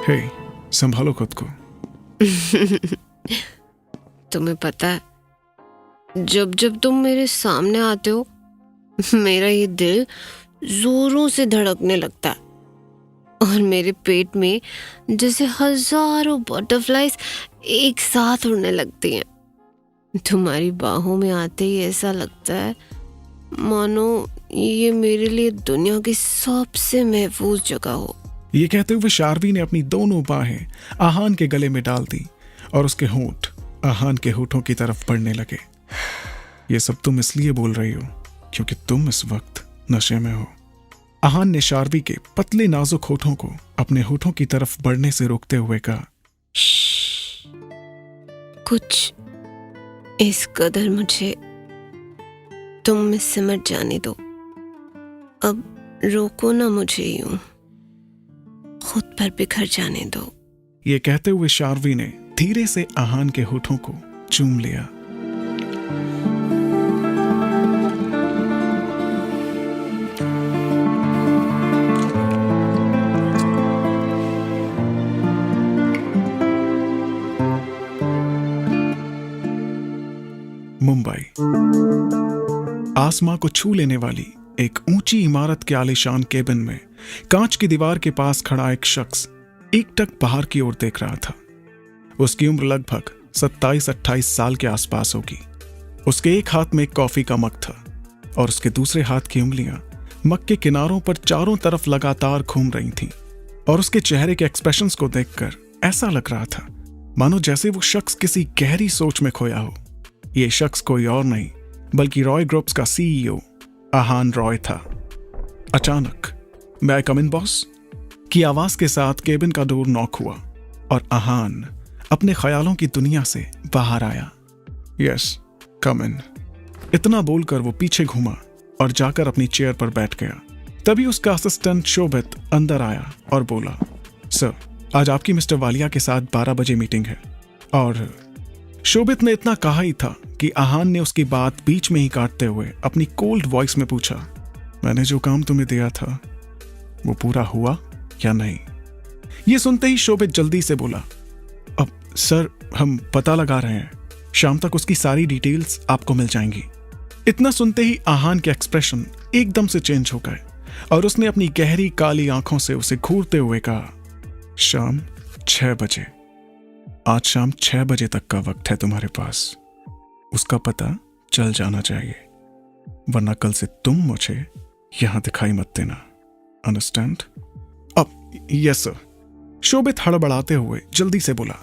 हे, संभालो खुद को। तुम्हें पता है, जब जब तुम मेरे सामने आते हो मेरा ये दिल जोरों से धड़कने लगता है और मेरे पेट में जैसे हजारों बटरफ्लाईज एक साथ उड़ने लगती हैं। तुम्हारी बाहों में आते ही ऐसा लगता है मानो ये मेरे लिए दुनिया की सबसे महफूज जगह हो। ये कहते हुए शार्वी ने अपनी दोनों बाहें आहान के गले में डाल दी और उसके होंठ आहान के होठों की तरफ बढ़ने लगे। ये सब तुम इसलिए बोल रही हो क्योंकि तुम इस वक्त नशे में हो। आहान ने शार्वी के पतले नाजुक होठों को अपने होठों की तरफ बढ़ने से रोकते हुए कहा, कुछ इस कदर मुझे तुम में सिमट जाने दो। अब रोको ना मुझे यूं, खुद पर बिखर जाने दो। ये कहते हुए शार्वी ने धीरे से आहान के होठों को चूम लिया। मुंबई। आसमां को छू लेने वाली एक ऊंची इमारत के आलीशान केबिन में कांच की दीवार के पास खड़ा एक शख्स एकटक बाहर की ओर देख रहा था। उसकी उम्र लगभग 27-28 साल के आसपास होगी। उसके एक हाथ में एक कॉफी का मग था और उसके दूसरे हाथ की उंगलियां मग के किनारों पर चारों तरफ लगातार घूम रही थीं। और उसके चेहरे के एक्सप्रेशंस को देखकर ऐसा लग रहा था मानो जैसे वो शख्स किसी गहरी सोच में खोया हो। ये शख्स कोई और नहीं बल्कि रॉय ग्रुप्स का सीईओ आहान रॉय था। अचानक "May I come in, boss?" की आवाज के साथ केबिन का डोर नॉक हुआ और आहान अपने ख्यालों की दुनिया से बाहर आया। "Yes, come in." इतना बोलकर वो पीछे घूमा और जाकर अपनी चेयर पर बैठ गया। तभी उसका असिस्टेंट शोभित अंदर आया और बोला, "सर, आज आपकी मिस्टर वालिया के साथ 12 बजे मीटिंग है।" और शोभित ने इतना कहा ही था कि आहान ने उसकी बात बीच में ही काटते हुए अपनी कोल्ड वॉइस में पूछा, "मैंने जो काम तुम्हें दिया था वो पूरा हुआ या नहीं?" ये सुनते ही शोभित जल्दी से बोला, "अब सर, हम पता लगा रहे हैं, शाम तक उसकी सारी डिटेल्स आपको मिल जाएंगी।" इतना सुनते ही आहान के एक्सप्रेशन एकदम से चेंज हो गए और उसने अपनी गहरी काली आंखों से उसे घूरते हुए कहा, "शाम 6 बजे। आज शाम 6 बजे तक का वक्त है तुम्हारे पास। उसका पता चल जाना चाहिए, वरना कल से तुम मुझे यहां दिखाई मत देना। अंडरस्टैंड?" "अब यस सर," शोभित हड़बड़ाते हुए जल्दी से बोला।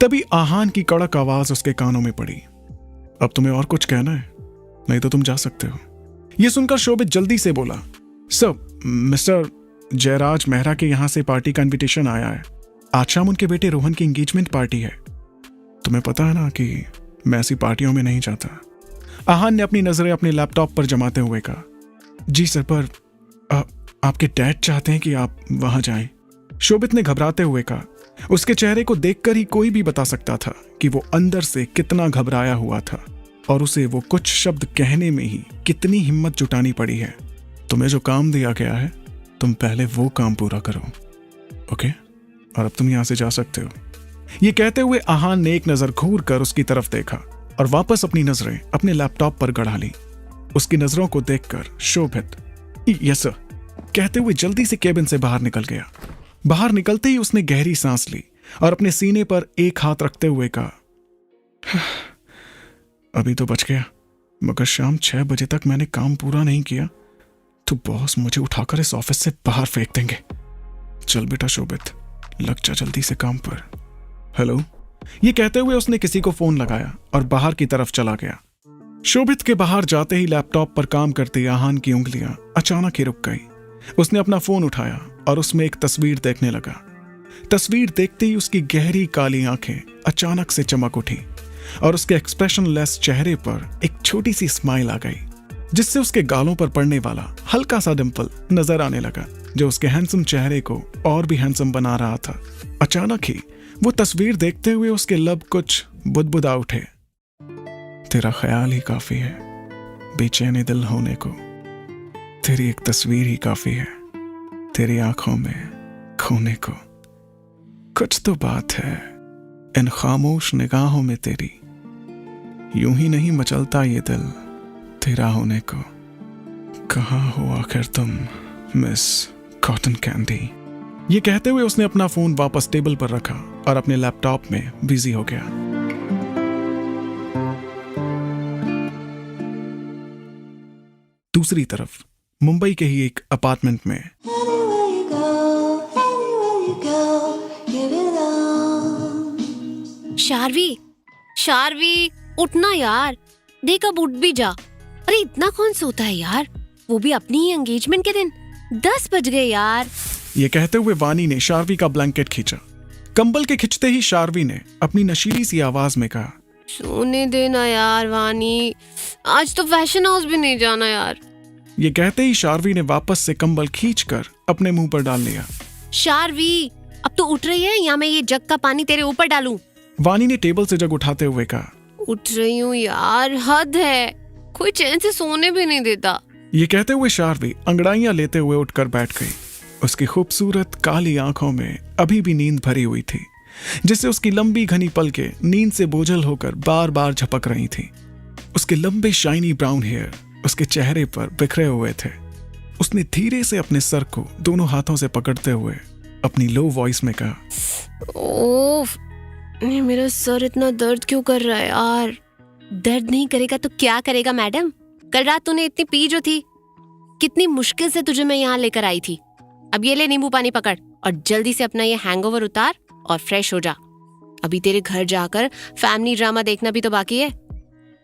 तभी आहान की कड़क आवाज उसके कानों में पड़ी, "अब तुम्हें और कुछ कहना है? नहीं तो तुम जा सकते हो।" यह सुनकर शोभित जल्दी से बोला, "सर, मिस्टर जयराज मेहरा के यहां से पार्टी का इनविटेशन आया है। आज शाम उनके बेटे रोहन की एंगेजमेंट पार्टी है। तुम्हें पता है ना कि मैं ऐसी पार्टियों में नहीं जाता।" आहान ने अपनी नजरें अपने लैपटॉप पर जमाते हुए कहा, "जी सर, पर आपके डैड चाहते हैं कि आप वहां जाएं।" शोभित ने घबराते हुए कहा। उसके चेहरे को देखकर ही कोई भी बता सकता था कि वो अंदर से कितना घबराया हुआ था और उसे वो कुछ शब्द कहने में ही कितनी हिम्मत जुटानी पड़ी है। "तुम्हें जो काम दिया गया है, तुम पहले वो काम पूरा करो, ओके? और अब तुम यहां से जा सकते हो।" ये कहते हुए आहान ने एक नजर घूर कर उसकी तरफ देखा और वापस अपनी नजरें अपने लैपटॉप पर गड़ा ली। उसकी नजरों को देखकर शोभित "यस सर" कहते हुए जल्दी से केबिन से बाहर निकल गया। बाहर निकलते ही उसने गहरी सांस ली और अपने सीने पर एक हाथ रखते हुए कहा, "अभी तो बच गया, मगर शाम 6 बजे तक मैंने काम पूरा नहीं किया तो बॉस मुझे उठाकर इस ऑफिस से बाहर फेंक देंगे। चल बेटा शोभित, लग जा जल्दी से काम पर। हेलो?" ये कहते हुए उसने किसी को फोन लगाया और बाहर की तरफ चला गया। शोभित के बाहर जाते ही लैपटॉप पर काम करती आहान की उंगलियां अचानक ही रुक गई। उसने अपना फोन उठाया और उसमें एक तस्वीर देखने लगा। तस्वीर देखते ही उसकी गहरी काली आंखें अचानक से चमक उठी और उसके एक्सप्रेशनलेस चेहरे पर एक छोटी सी स्माइल आ गई, जिससे उसके गालों पर पड़ने वाला हल्का सा डिंपल नजर आने लगा, जो उसके हैंडसम चेहरे को और भी हैंडसम बना रहा था। अचानक ही वो तस्वीर देखते हुए उसके लब कुछ बुदबुदा उठे। "तेरा ख्याल ही काफी है बेचैन दिल होने को, तेरी एक तस्वीर ही काफी है तेरी आंखों में खोने को।" कुछ तो बात है इन खामोश निगाहों में तेरी, यूं ही नहीं मचलता ये दिल तेरा होने को। कहाँ हो आखिर तुम मिस कॉटन कैंडी। ये कहते हुए उसने अपना फोन वापस टेबल पर रखा और अपने लैपटॉप में बिजी हो गया। दूसरी तरफ मुंबई के ही एक अपार्टमेंट में शार्वी, शार्वी उठना यार, देख अब उठ भी जा। अरे इतना कौन सोता है यार, वो भी अपनी ही एंगेजमेंट के दिन। 10 बज गए यार। ये कहते हुए वानी ने शार्वी का ब्लैंकेट खींचा। कंबल के खिंचते ही शार्वी ने अपनी नशीली सी आवाज में कहा, सोने देना यार वानी, आज तो फैशन हाउस भी नहीं जाना यार। ये कहते ही शार्वी ने वापस से कंबल खींचकर अपने मुंह पर डाल लिया। शार्वी अब तो उठ रही है या मैं ये जग का पानी तेरे ऊपर डालूं? वानी ने टेबल से जग उठाते हुए कहा, उठ रही हूँ यार, हद है, कोई चैन से सोने भी नहीं देता। ये कहते हुए शार्वी अंगड़ाइयां लेते हुए उठकर बैठ गई। उसकी खूबसूरत काली आंखों में अभी भी नींद भरी हुई थी, जिससे उसकी लंबी घनी पलकें नींद से बोझल होकर बार बार झपक रही थी। उसके लंबे शाइनी ब्राउन हेयर उसके चेहरे पर बिखरे हुए थे। उसने धीरे से अपने सर को दोनों हाथों से पकड़ते हुए अपनी लो वॉइस में कहा, ओफ, मेरा सर इतना दर्द क्यों कर रहा है यार? दर्द नहीं करेगा तो क्या करेगा मैडम? कल रात तूने इतनी पी जो थी, कितनी मुश्किल से तुझे मैं यहाँ लेकर आई थी। अब ये ले नींबू पानी पकड़ और जल्दी से अपना ये हैंगओवर उतार और फ्रेश हो जा। अभी तेरे घर जाकर फैमिली ड्रामा देखना भी तो बाकी है।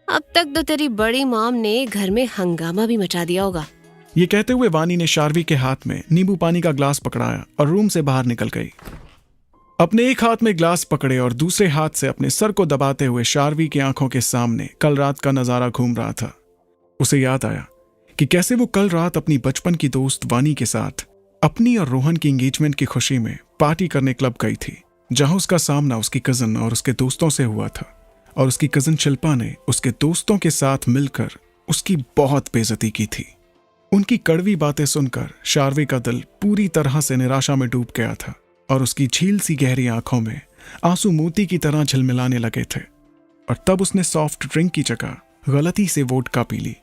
अब तक तो तेरी बड़ी मॉम ने घर में हंगामा भी मचा दिया होगा। ये कहते हुए वानी ने शार्वी के हाथ में नींबू पानी का ग्लास पकड़ाया और रूम से बाहर निकल गई। अपने एक हाथ में ग्लास पकड़े और दूसरे हाथ से अपने सर को दबाते हुए शार्वी की आंखों के सामने कल रात का नजारा घूम रहा था। उसे याद आया कि कैसे वो कल रात अपनी बचपन की दोस्त वानी के साथ अपनी और रोहन की एंगेजमेंट की खुशी में पार्टी करने क्लब गई थी, जहां उसका सामना उसकी कजन और उसके दोस्तों से हुआ था और उसकी कजन शिल्पा ने उसके दोस्तों के साथ मिलकर उसकी बहुत बेइज्जती की थी। उनकी कड़वी बातें सुनकर शार्वी का दिल पूरी तरह से निराशा में डूब गया था और उसकी झील सी गहरी आंखों में आंसू मोती की तरह झिलमिलाने लगे थे। और तब उसने सॉफ्ट ड्रिंक की जगह गलती से वोडका पी ली।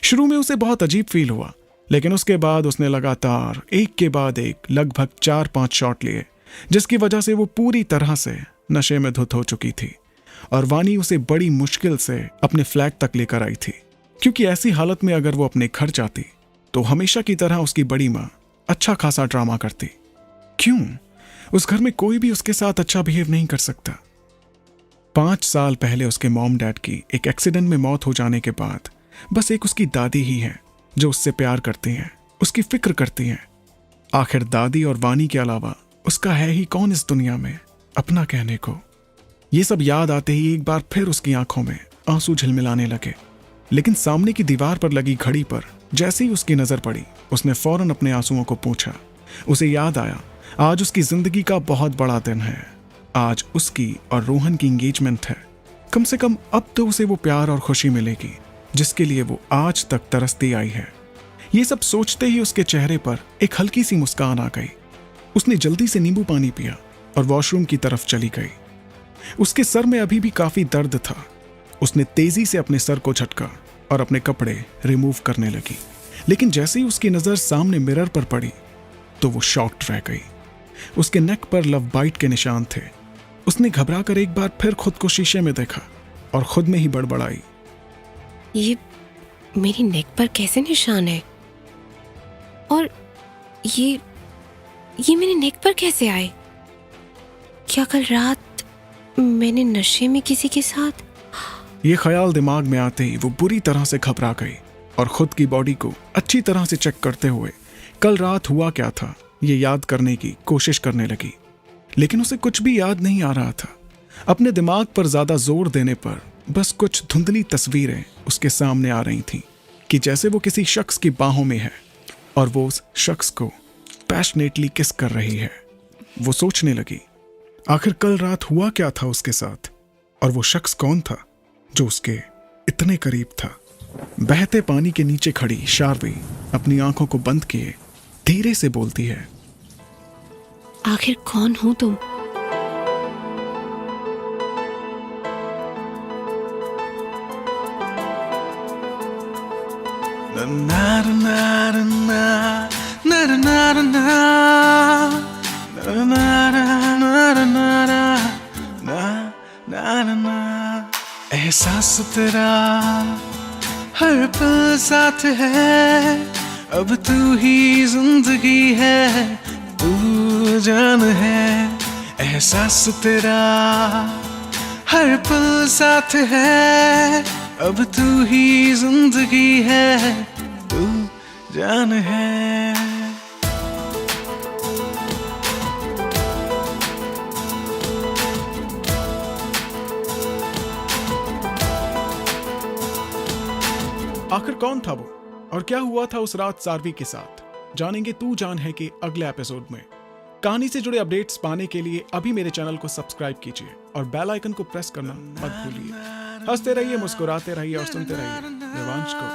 शुरू में उसे बहुत अजीब फील हुआ, लेकिन उसके बाद उसने लगातार एक के बाद एक लगभग 4-5 शॉट लिए, जिसकी वजह से वो पूरी तरह से नशे में धुत हो चुकी थी और वानी उसे बड़ी मुश्किल से अपने फ्लैट तक लेकर आई थी, क्योंकि ऐसी हालत में अगर वो अपने घर जाती तो हमेशा की तरह उसकी बड़ी माँ अच्छा खासा ड्रामा करती। क्यों? उस घर में कोई भी उसके साथ अच्छा बिहेव नहीं कर सकता। 5 साल पहले उसके मॉम डैड की एक एक्सीडेंट में मौत हो जाने के बाद बस एक उसकी दादी ही है जो उससे प्यार करती हैं, उसकी फिक्र करती हैं। आखिर दादी और वानी के अलावा उसका है ही कौन इस दुनिया में अपना कहने को। ये सब याद आते ही एक बार फिर उसकी आंखों में आंसू झिलमिलाने लगे। लेकिन सामने की दीवार पर लगी घड़ी पर जैसे ही उसकी नजर पड़ी, उसने फौरन अपने आंसुओं को पोंछा। उसे याद आया आज उसकी जिंदगी का बहुत बड़ा दिन है। आज उसकी और रोहन की एंगेजमेंट है। कम से कम अब तो उसे वो प्यार और खुशी मिलेगी जिसके लिए वो आज तक तरसती आई है। ये सब सोचते ही उसके चेहरे पर एक हल्की सी मुस्कान आ गई। उसने जल्दी से नींबू पानी पिया और वॉशरूम की तरफ चली गई। उसके सर में अभी भी काफी दर्द था। उसने तेजी से अपने सर को झटका और अपने कपड़े रिमूव करने लगी, लेकिन जैसे ही उसकी नजर सामने मिरर पर पड़ी तो वो शॉक्ड रह गई। उसके नेक पर लव बाइट के निशान थे। उसने घबराकर एक बार फिर खुद को शीशे में देखा और खुद में ही बड़बड़ाई, ये मेरी नेक पर कैसे निशान है? और ये मेरे नेक पर कैसे आए? क्या कल रात मैंने नशे में किसी के साथ? ये ख्याल दिमाग में आते ही वो बुरी तरह से घबरा गई और खुद की बॉडी को अच्छी तरह से चेक करते हुए कल रात हुआ क्या था ये याद करने की कोशिश करने लगी। लेकिन उसे कुछ भी याद नहीं आ रहा था। अपने दिमाग पर ज्यादा जोर देने पर बस कुछ धुंधली तस्वीरें उसके सामने आ रही थीं कि जैसे वो किसी शख्स की बाहों में है और वो उस शख्स को पैशनेटली किस कर रही है। वो सोचने लगी आखिर कल रात हुआ क्या था उसके साथ और वो शख्स कौन था जो उसके इतने करीब था। बहते पानी के नीचे खड़ी शार्वी अपनी आंखों को बंद किए धीरे से बोलती है, आखिर कौन हो तुम? एहसास तेरा हर पल साथ है, अब तू ही जिंदगी है, तू जान है। एहसास तेरा हर पल साथ है, अब तू ही जिंदगी है, तू जान है। आखिर कौन था वो और क्या हुआ था उस रात सारवी के साथ, जानेंगे तू जान है कि अगले एपिसोड में। कहानी से जुड़े अपडेट्स पाने के लिए अभी मेरे चैनल को सब्सक्राइब कीजिए और बेल आइकन को प्रेस करना मत भूलिए। हंसते रहिए, मुस्कुराते रहिए और सुनते रहिए देवांश को।